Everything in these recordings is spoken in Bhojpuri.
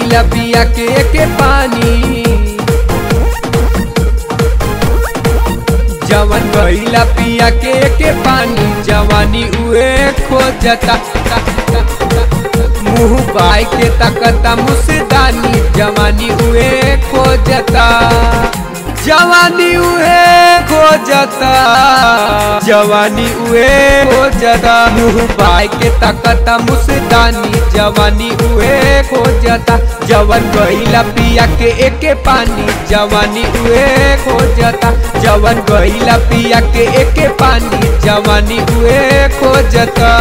गईला पिया के पानी, जवन गईला पिया के पानी, जवानी उहे खोजता। मुँह बाई के तकता मुसदानी, जवानी उहे खोजता। जवानी उहे खोजता, जवानी उहे खोजता। मुँह बाई के तकता मुसदानी, जवानी उहे खोजता। जवन गईला पिया के पानी, जवानी उहे खोजता। जवन गईला पिया के पानी, जवानी उहे खोजता।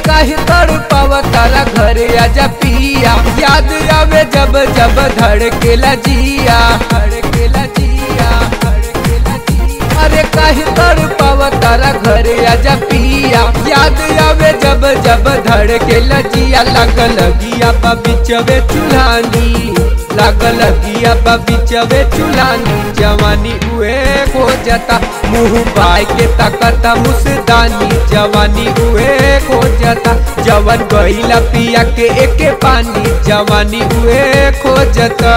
काहे तड़पावा तारा घरे आजा पिया, याद आवे जब जब धड़केला जिया, धड़केला जिया, धड़केला जिया। अरे काहे तड़पावा तारा घरे आजा पिया, याद आवे जब जब धड़केला जिया। लागल गिया बा बिचवे चुल्हानी, लागल गिया बा बिचवे चुल्हानी, जवानी उहे खोजता। मुँह बाई के तकता मुसदानी, जवानी उहे खोजता। जवन गईला पिया के पानी, जवानी उहे खोजता।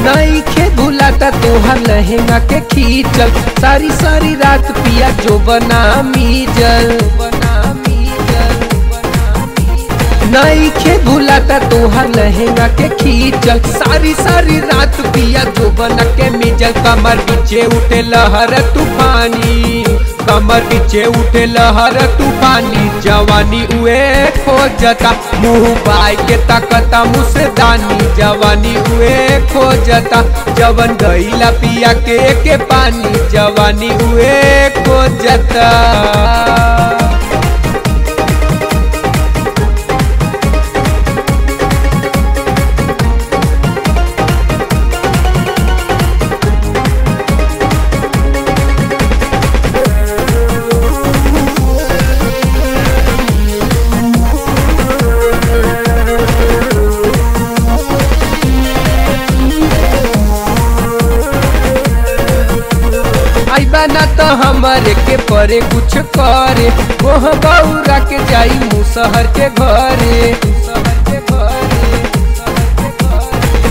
नईखे भुलाता तोहर लहंगा के खींचल, सारी सारी रात पिया जो बना मीजल। नईखे भुलाता तोहर लहंगा के खींचल, सारी सारी रात पिया जो बना के मीजल। कमर पीछे उठे लहर तूफानी, कमर पीछे उठे लहर तूफानी, जवानी उहे खोजता। मुँह बाई के तकता मुसदानी, जवानी उहे खोजता। जवन गईला पिया के पानी, जवानी उहे खोजता। ना तो हमारे के परे कुछ करे, वह बौरा के जाई मुसहर के घरे।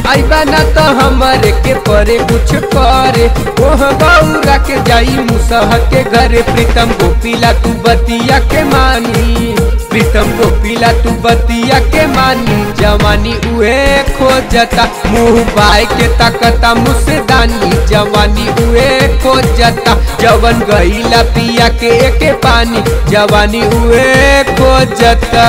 आईबा ना तो हमारे के परे कुछ करे, वह बौरा के जाई मुसहर के घरे। प्रीतम गोपीला तू बतिया के मानी, प्रीतम गोपीला तू बतिया के मानी, जवानी उहे खोजता। मुँह बाई के तकता मुसदानी, जवानी उहे खोजता। जवन गईला पिया के पानी, जवानी उहे खोजता।